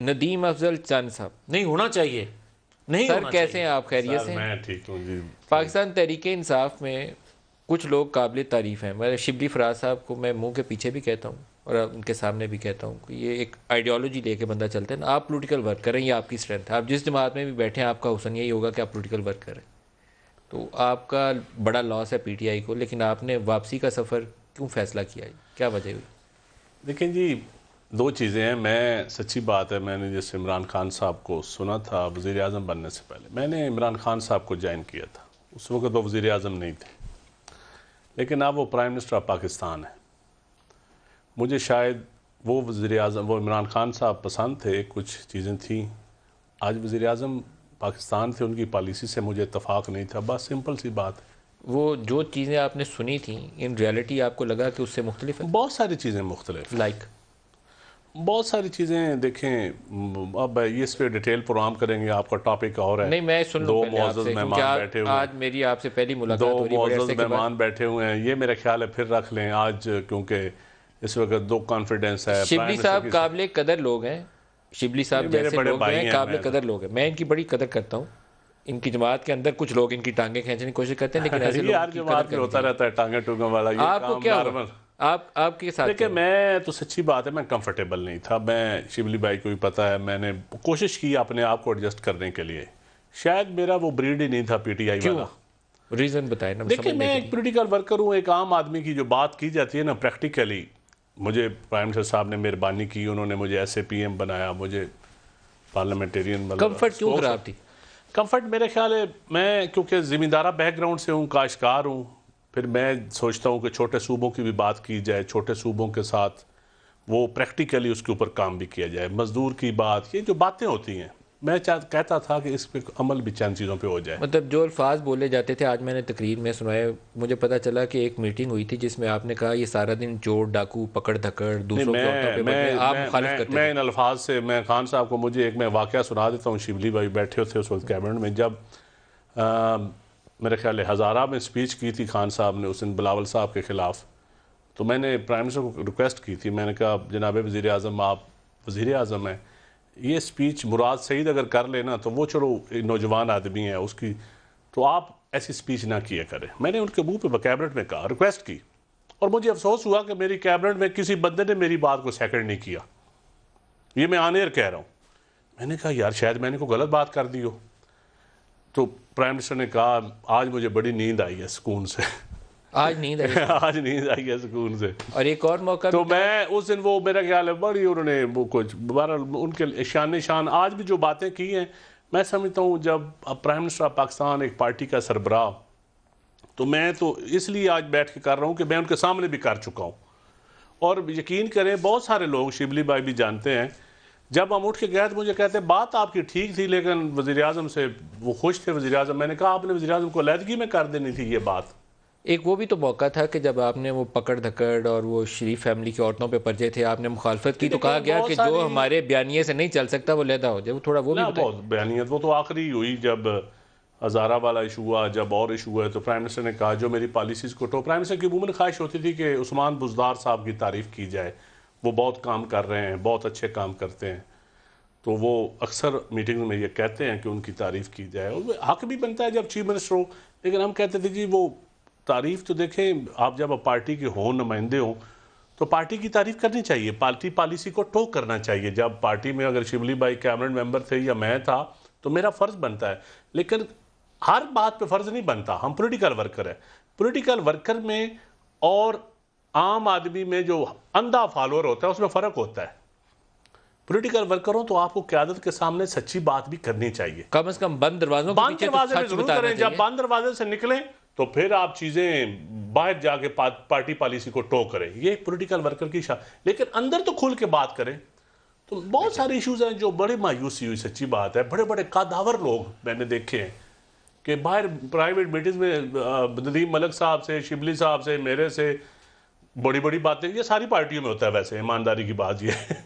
ندیم افضل چند صاحب نہیں ہونا چاہیے، نہیں سر ہونا کیسے چاہیے۔ ہیں آپ؟ خیریت سے ہیں؟ میں ٹھیک ہوں جی۔ پاکستان تحریک انصاف میں کچھ لوگ قابل تعریف ہیں، میں شبلی فراز صاحب کو میں منہ کے پیچھے بھی کہتا ہوں اور ان کے سامنے بھی کہتا ہوں کہ یہ ایک آئیڈیالوجی لے کے بندہ چلتا ہے نا۔ آپ پولیٹیکل ورک کریں، یہ آپ کی اسٹرینتھ ہے، آپ جس جماعت میں بھی بیٹھے ہیں آپ کا حسن یہی ہوگا کہ آپ پولیٹیکل ورک کریں، تو آپ کا بڑا لاس ہے پی ٹی آئی کو، لیکن آپ نے واپسی کا سفر کیوں فیصلہ کیا ہے؟ کیا وجہ ہوئی؟ دیکھیں جی، دو چیزیں ہیں۔ میں سچی بات ہے، میں نے جیسے عمران خان صاحب کو سنا تھا وزیر اعظم بننے سے پہلے، میں نے عمران خان صاحب کو جوائن کیا تھا، اس وقت وہ وزیر اعظم نہیں تھے، لیکن اب وہ پرائم منسٹر آف پاکستان ہے۔ مجھے شاید وہ وزیر اعظم، وہ عمران خان صاحب پسند تھے، کچھ چیزیں تھیں، آج وزیر اعظم پاکستان تھے، ان کی پالیسی سے مجھے اتفاق نہیں تھا، بس سمپل سی بات ہے۔ وہ جو چیزیں آپ نے سنی تھیں ان ریالٹی آپ کو لگا کہ اس سے مختلف ہے؟ بہت ساری چیزیں مختلف ہیں، لائک بہت ساری چیزیں دیکھیں، اب اس پہ ڈیٹیل پروگرام کریں گے، آپ کا ٹاپک اور ہے۔ نہیں میں سن لوں دو پہلے آپ معزز سے، کیونکہ مہمان بیٹھے ہوئے آج میری آپ سے پہلی ہیں، ملاقات دو ہو رہی ہے بڑے معزز عرصے کے بعد۔ مہمان بیٹھے ہوئے ہیں، یہ میرا خیال ہے پھر رکھ لیں آج، کیونکہ اس وقت دو کانفیڈنس ہے۔ شبلی صاحب قابل قدر لوگ ہیں، شبلی صاحب میرے جیسے بڑے لوگ بھائی ہیں ہیں، قابل میں قدر لوگ ہیں، میں ان کی بڑی قدر کرتا ہوں۔ ان کی جماعت کے اندر کچھ لوگ ان کی ٹانگیں کھینچنے کی کوشش کرتے ہیں، لیکن ایسے یہ ہر لوگوں کی جماعت قدر میں کرنی ہوتا چاہیے۔ رہتا ہے ٹانگیں ٹونگوں والا، یہ آپ کو کام کیا ہوا؟ نارمل۔ آپ کے ساتھ دیکھیں کیا ہوا؟ میں تو سچی بات ہے، میں کمفرٹیبل نہیں تھا، میں شبلی بھائی کو بھی پتہ ہے، میں نے کوشش کی اپنے آپ کو ایڈجسٹ کرنے کے لیے، شاید میرا وہ بریڈ ہی نہیں تھا پی ٹی آئی والا۔ کیوں؟ ریزن بتائیں نا دیکھیں سمجھنے میں کے ایک لیے۔ پولیٹیکل ورکر ہوں، ایک عام آدمی کی جو بات کی جاتی ہے نا پریکٹیکلی، مجھے پرائم منسٹر صاحب نے مہربانی کی، انہوں نے مجھے ایس اے پی ایم بنایا، مجھے پارلیمنٹیرین کمفرٹ کیوں خراب تھی؟ کمفرٹ میرے خیال ہے، میں کیونکہ زمیندارہ بیک گراؤنڈ سے ہوں، کاشتکار ہوں، پھر میں سوچتا ہوں کہ چھوٹے صوبوں کی بھی بات کی جائے، چھوٹے صوبوں کے ساتھ وہ پریکٹیکلی اس کے اوپر کام بھی کیا جائے، مزدور کی بات، یہ جو باتیں ہوتی ہیں، میں کہتا تھا کہ اس پہ عمل بھی چند چیزوں پہ ہو جائے۔ مطلب جو الفاظ بولے جاتے تھے، آج میں نے تقریر میں سنائے، مجھے پتا چلا کہ ایک میٹنگ ہوئی تھی جس میں آپ نے کہا یہ سارا دن چور ڈاکو پکڑ دھکڑ دوسروں کے عورتوں پہ بڑھنے، آپ مخالف کرتے میں تھے۔ ان الفاظ سے، میں خان صاحب کو مجھے ایک میں واقعہ سنا دیتا ہوں، شبلی بھائی بیٹھے تھے اس وقت کیبنٹ میں، جب میرے خیال ہے ہزارہ میں سپیچ کی تھی خان صاحب نے اس دن بلاول صاحب کے خلاف، تو میں نے پرائم منسٹر کو ریکویسٹ کی تھی، میں نے کہا جناب وزیر اعظم، آپ وزیر اعظم ہیں، یہ سپیچ مراد سعید اگر کر لینا تو وہ چلو نوجوان آدمی ہے اس کی، تو آپ ایسی سپیچ نہ کیا کریں۔ میں نے ان کے منہ پہ کیبنٹ میں کہا، ریکویسٹ کی، اور مجھے افسوس ہوا کہ میری کیبنٹ میں کسی بندے نے میری بات کو سیکنڈ نہیں کیا، یہ میں آن ایئر کہہ رہا ہوں۔ میں نے کہا یار شاید میں نے کوئی غلط بات کر دی ہو، تو پرائم منسٹر نے کہا آج مجھے بڑی نیند آئی ہے سکون سے، آج نیند آئی؟ آج نیند آئی ہے سکون سے۔ اور ایک اور موقع تو بھی تھا، میں اس دن وہ میرا خیال ہے بڑی انہوں نے وہ کچھ بہرحال ان کے شان آج بھی جو باتیں کی ہیں، میں سمجھتا ہوں جب پرائم منسٹر آف پاکستان ایک پارٹی کا سربراہ، تو میں تو اس لیے آج بیٹھ کے کر رہا ہوں کہ میں ان کے سامنے بھی کر چکا ہوں، اور یقین کریں بہت سارے لوگ، شبلی بھائی بھی جانتے ہیں، جب ہم اٹھ کے گئے تو مجھے کہتے ہیں بات آپ کی ٹھیک تھی لیکن وزیر اعظم سے وہ خوش تھے وزیر اعظم، میں نے کہا آپ نے وزیر اعظم کو علیحدگی میں کر دینی تھی یہ بات۔ ایک وہ بھی تو موقع تھا کہ جب آپ نے وہ پکڑ دھکڑ اور وہ شریف فیملی کی عورتوں پہ پرچے تھے، آپ نے مخالفت کی، تو کہا گیا کہ جو ہمارے بیانیے سے نہیں چل سکتا وہ علیحدہ ہو جائے، وہ تھوڑا وہ بھی بتائیں۔ بہت بیانیت وہ تو آخری ہوئی جب ہزارہ والا ایشو ہوا، جب اور ایشو ہوئے، تو پرائم منسٹر نے کہا جو میری پالیسیز کو پرائم منسٹر کی عموماً خواہش ہوتی تھی کہ عثمان بزدار صاحب کی تعریف کی جائے، وہ بہت کام کر رہے ہیں، بہت اچھے کام کرتے ہیں، تو وہ اکثر میٹنگ میں یہ کہتے ہیں کہ ان کی تعریف کی جائے، اور حق بھی بنتا ہے جب چیف منسٹر ہو، لیکن ہم کہتے تھے جی وہ تعریف تو دیکھیں، آپ جب پارٹی کے ہوں، نمائندے ہوں، تو پارٹی کی تعریف کرنی چاہیے، پارٹی پالیسی کو ٹوک کرنا چاہیے۔ جب پارٹی میں اگر شبلی بھائی کیبنٹ ممبر تھے یا میں تھا تو میرا فرض بنتا ہے، لیکن ہر بات پہ فرض نہیں بنتا، ہم پولیٹیکل ورکر ہیں، پولیٹیکل ورکر میں اور عام آدمی میں جو اندھا فالوور ہوتا ہے اس میں فرق ہوتا ہے۔ پولیٹیکل ورکر ہوں تو آپ کو قیادت کے سامنے سچی بات بھی کرنی چاہیے، کم از کم بند دروازوں کے بند پیچھے تو دروازے میں سچ ضرور بتانا کریں، جب چاہیے۔ بند دروازے سے نکلیں تو پھر آپ چیزیں باہر جا کے پارٹی پالیسی کو ٹو کریں، یہ پولیٹیکل ورکر کی لیکن اندر تو کھل کے بات کریں۔ تو بہت سارے ایشوز ہیں جو بڑے مایوسی ہوئی، سچی بات ہے، بڑے بڑے قاداور لوگ میں نے دیکھے ہیں کہ باہر پرائیویٹ میٹنگز میں ندیم ملک صاحب سے، شبلی صاحب سے، میرے سے بڑی بڑی باتیں، یہ ساری پارٹیوں میں ہوتا ہے ویسے، ایمانداری کی بات یہ ہے۔